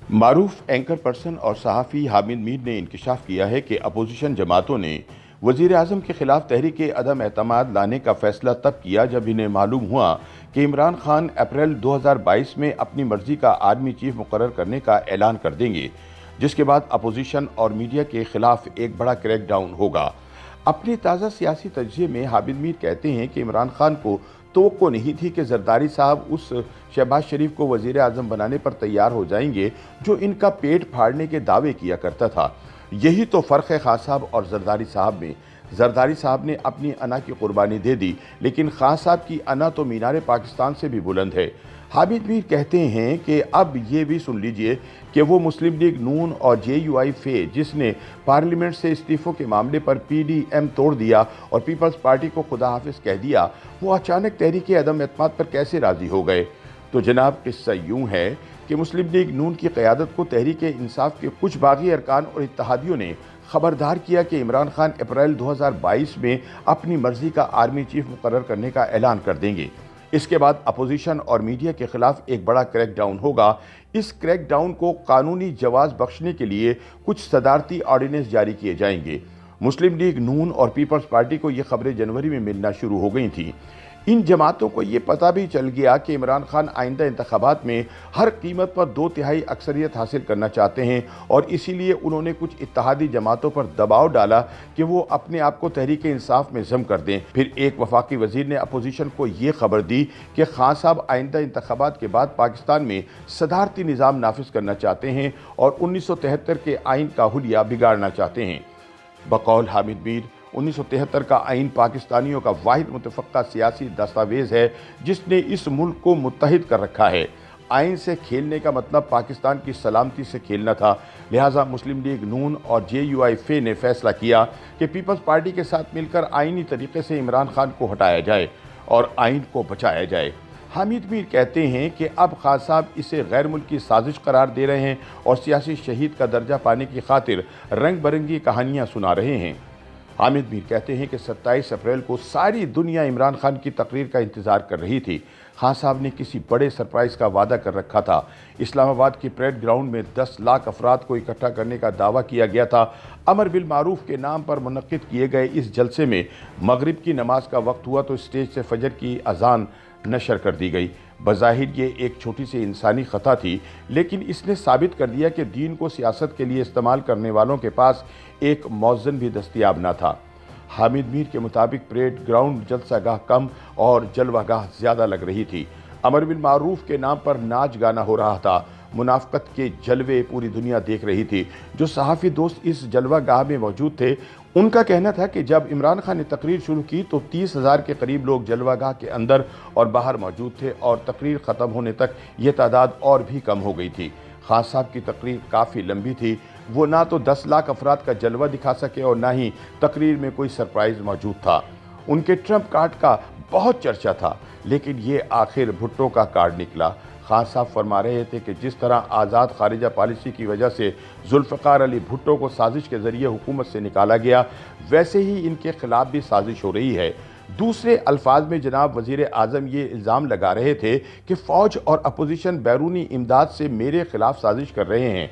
मारूफ anchor person और सहाफ़ी हामिद मीर ने इंकशाफ किया है कि अपोजिशन जमातों ने वज़ीर आज़म के ख़िलाफ़ तहरीक अदम एतमाद लाने का फ़ैसला तब किया जब इन्हें मालूम हुआ कि इमरान खान अप्रैल 2022 में अपनी मर्ज़ी का आर्मी चीफ मुकर्रर करने का ऐलान कर देंगे, जिसके बाद अपोजिशन और मीडिया के ख़िलाफ़ एक बड़ा क्रैकडाउन होगा। अपने ताज़ा सियासी तजिए में हामिद मीर कहते हैं कि इमरान खान को तवक्को नहीं थी कि जरदारी साहब उस शहबाज शरीफ को वज़ीर आज़म बनाने पर तैयार हो जाएंगे जो इनका पेट फाड़ने के दावे किया करता था। यही तो फ़र्क है खान साहब और जरदारी साहब में। जरदारी साहब ने अपनी अना की कुर्बानी दे दी, लेकिन खान साहब की अना तो मीनार पाकिस्तान से भी बुलंद है। हामिद मीर कहते हैं कि अब ये भी सुन लीजिए कि वो मुस्लिम लीग नून और JUI फे जिसने पार्लियामेंट से इस्तीफ़ों के मामले पर PDM तोड़ दिया और पीपल्स पार्टी को खुदा हाफिज कह दिया, वो अचानक तहरीक अदम एतमाद पर कैसे राज़ी हो गए। तो जनाब, किस्सा यूँ है कि मुस्लिम लीग नून की क़यादत को तहरीक इंसाफ के कुछ बागी अरकान और इत्तेहादियों ने खबरदार किया कि इमरान खान अप्रैल 2022 में अपनी मर्ज़ी का आर्मी चीफ मुकर्रर करने का ऐलान कर देंगे। इसके बाद अपोजिशन और मीडिया के खिलाफ एक बड़ा क्रैकडाउन होगा। इस क्रैकडाउन को कानूनी जवाज़ बख्शने के लिए कुछ सदारती ऑर्डिनेंस जारी किए जाएंगे। मुस्लिम लीग नून और पीपल्स पार्टी को ये खबरें जनवरी में मिलना शुरू हो गई थीं। इन जमातों को ये पता भी चल गया कि इमरान खान आइंदा इंतखाबात में हर कीमत पर 2/3 अक्सरियत हासिल करना चाहते हैं और इसीलिए उन्होंने कुछ इत्तेहादी जमातों पर दबाव डाला कि वो अपने आप को तहरीक इंसाफ में जम कर दें। फिर एक वफाकी वजीर ने अपोजिशन को ये खबर दी कि खान साहब आइंदा इंतखाबात के बाद पाकिस्तान में सदारती निज़ाम नाफिज करना चाहते हैं और 1973 के आइन का हुलिया बिगाड़ना चाहते हैं। बकौल हामिद मीर, 1973 का आइन पाकिस्तानियों का वाहिद मुतफ़क्का सियासी दस्तावेज़ है जिसने इस मुल्क को मुत्तहिद कर रखा है। आइन से खेलने का मतलब पाकिस्तान की सलामती से खेलना था। लिहाजा मुस्लिम लीग नून और JUI फे ने फैसला किया कि पीपल्स पार्टी के साथ मिलकर आइनी तरीके से इमरान खान को हटाया जाए और आइन को बचाया जाए। हामिद मीर कहते हैं कि अब खान साहब इसे गैर मुल्की साजिश करार दे रहे हैं और सियासी शहीद का दर्जा पाने की खातिर रंग बिरंगी कहानियाँ सुना रहे हैं। हामिद मीर कहते हैं कि 27 अप्रैल को सारी दुनिया इमरान खान की तकरीर का इंतज़ार कर रही थी। खान साहब ने किसी बड़े सरप्राइज़ का वादा कर रखा था। इस्लामाबाद के परेड ग्राउंड में 10 लाख अफराद को इकट्ठा करने का दावा किया गया था। अमर बिल मारूफ के नाम पर मुनक्किद किए गए इस जलसे में मगरिब की नमाज का वक्त हुआ तो स्टेज से फजर की अजान नशर कर दी गई। बज़ाहिर ये एक छोटी सी इंसानी ख़ता थी, लेकिन इसने साबित कर दिया कि दीन को सियासत के लिए इस्तेमाल करने वालों के पास एक मौज़न भी दस्तयाब न था। हामिद मीर के मुताबिक परेड ग्राउंड जलसागाह कम और जलवागाह ज़्यादा लग रही थी। अमर बिल मारूफ के नाम पर नाच गाना हो रहा था। मुनाफ़क़त के जलवे पूरी दुनिया देख रही थी। जो सहाफ़ी दोस्त इस जलवागाह में मौजूद थे, उनका कहना था कि जब इमरान खान ने तकरीर शुरू की तो 30,000 के करीब लोग जलवागाह के अंदर और बाहर मौजूद थे और तकरीर ख़त्म होने तक ये तादाद और भी कम हो गई थी। खान साहब की तकरीर काफ़ी लंबी थी। वो ना तो 10 लाख अफराद का जलवा दिखा सके और ना ही तकरीर में कोई सरप्राइज़ मौजूद था। उनके ट्रंप कार्ड का बहुत चर्चा था, लेकिन ये आखिर भुट्टो का कार्ड निकला। खान साहब फरमा रहे थे कि जिस तरह आज़ाद खारिजा पॉलिसी की वजह से जुल्फ़िकार अली भुट्टो को साजिश के ज़रिए हुकूमत से निकाला गया, वैसे ही इनके ख़िलाफ़ भी साजिश हो रही है। दूसरे अल्फाज में जनाब वज़ीर आज़म ये इल्ज़ाम लगा रहे थे कि फ़ौज और अपोजिशन बैरूनी इमदाद से मेरे ख़िलाफ़ साजिश कर रहे हैं।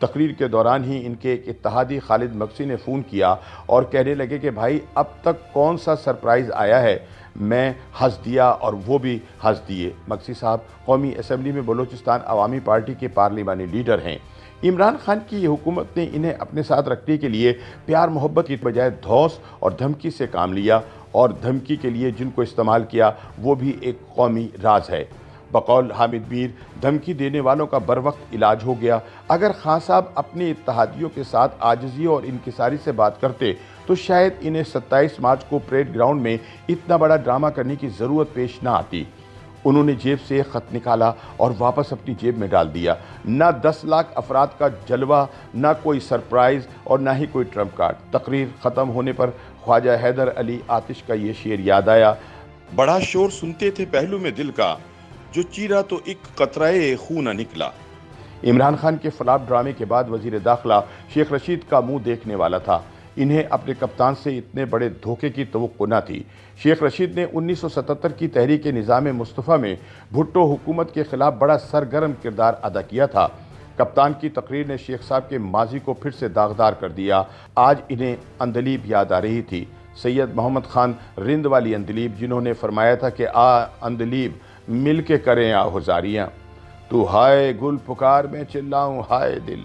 तकरीर के दौरान ही इनके एक इत्तेहादी खालिद मक्सी ने फ़ोन किया और कहने लगे कि भाई अब तक कौन सा सरप्राइज़ आया है। मैं हंस दिया और वो भी हंस दिए। मक्सी साहब कौमी असम्बली में बलूचिस्तान अवामी पार्टी के पार्लिमानी लीडर हैं। इमरान खान की हुकूमत ने इन्हें अपने साथ रखने के लिए प्यार मोहब्बत की बजाय धौंस और धमकी से काम लिया और धमकी के लिए जिनको इस्तेमाल किया वो भी एक कौमी राज है। बकौल हामिद मीर, धमकी देने वालों का बर वक्त इलाज हो गया। अगर खान साहब अपने इत्तेहादियों के साथ आजिज़ी और इनकिसारी से बात करते तो शायद इन्हें 27 मार्च को परेड ग्राउंड में इतना बड़ा ड्रामा करने की ज़रूरत पेश ना आती। उन्होंने जेब से ख़त निकाला और वापस अपनी जेब में डाल दिया। ना 10 लाख अफराद का जलवा, ना कोई सरप्राइज़ और ना ही कोई ट्रम्प कार्ड। तकरीर ख़त्म होने पर ख्वाजा हैदर अली आतिश का ये शेर याद आया। बड़ा शोर सुनते थे पहलू में दिल का, जो चीरा तो एक कतराए खून निकला। इमरान खान के फलाप ड्रामे के बाद वज़ीर दाखिला शेख रशीद का मुंह देखने वाला था। इन्हें अपने कप्तान से इतने बड़े धोखे की तवक्को न थी। शेख रशीद ने 1977 की तहरीक निज़ाम मुस्तफ़ा में भुट्टो हुकूमत के खिलाफ बड़ा सरगर्म किरदार अदा किया था। कप्तान की तकरीर ने शेख साहब के माजी को फिर से दागदार कर दिया। आज इन्हें अंदलीब याद आ रही थी, सैयद मोहम्मद खान रिंद वाली अंदलीब, जिन्होंने फरमाया था कि आ अंदलीब मिल के करें आहुजारियाँ, तू हाय गुल पुकार मैं चिल्लाऊँ हाय दिल।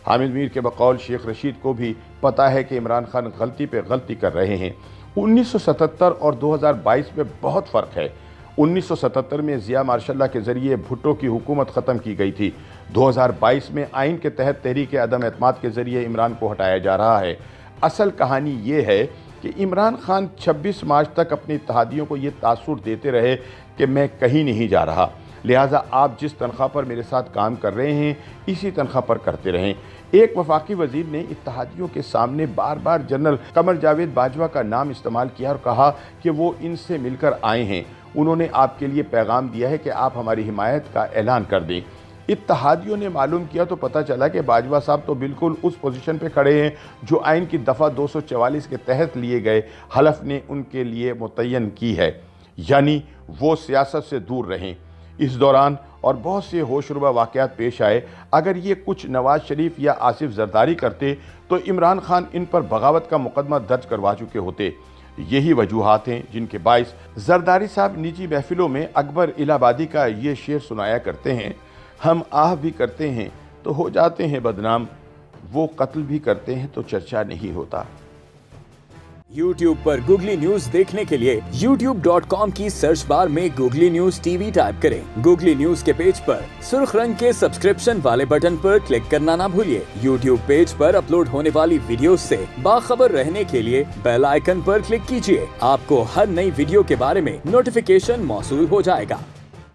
हामिद मीर के बकौल शेख रशीद को भी पता है कि इमरान खान गलती पे गलती कर रहे हैं। 1977 और 2022 में बहुत फ़र्क है। 1977 में ज़िया मार्शल्लाह के ज़रिए भुट्टो की हुकूमत ख़त्म की गई थी। 2022 में आइन के तहत तहरीक अदम एतमाद के ज़रिए इमरान को हटाया जा रहा है। असल कहानी ये है कि इमरान खान 26 मार्च तक अपनी इत्तेहादियों को ये तासुर देते रहे कि मैं कहीं नहीं जा रहा, लिहाजा आप जिस तनख्वाह पर मेरे साथ काम कर रहे हैं इसी तनख्वाह पर करते रहें। एक वफाकी वजीर ने इत्तेहादियों के सामने बार बार जनरल कमर जावेद बाजवा का नाम इस्तेमाल किया और कहा कि वो इनसे मिलकर आए हैं। उन्होंने आपके लिए पैगाम दिया है कि आप हमारी हिमायत का ऐलान कर दें। इत्तेहादियों ने मालूम किया तो पता चला कि बाजवा साहब तो बिल्कुल उस पोजीशन पे खड़े हैं जो आइन की दफ़ा 244 के तहत लिए गए हलफ ने उनके लिए मुतय्यन की है, यानी वो सियासत से दूर रहें। इस दौरान और बहुत से होशरुबा वाक़यात पेश आए। अगर ये कुछ नवाज शरीफ या आसिफ जरदारी करते तो इमरान खान इन पर बगावत का मुकदमा दर्ज करवा चुके होते। यही वजूहात हैं जिनके बाइस जरदारी साहब निजी महफिलों में अकबर इलाहाबादी का ये शेर सुनाया करते हैं, हम आह भी करते हैं तो हो जाते हैं बदनाम, वो कत्ल भी करते हैं तो चर्चा नहीं होता। YouTube पर गूगली न्यूज देखने के लिए youtube.com की सर्च बार में गूगली न्यूज टीवी टाइप करें। गूगली न्यूज के पेज पर सुर्ख रंग के सब्सक्रिप्शन वाले बटन पर क्लिक करना ना भूलिए। YouTube पेज पर अपलोड होने वाली वीडियोस से बाखबर रहने के लिए बेल आइकन पर क्लिक कीजिए। आपको हर नई वीडियो के बारे में नोटिफिकेशन मौसूल हो जाएगा।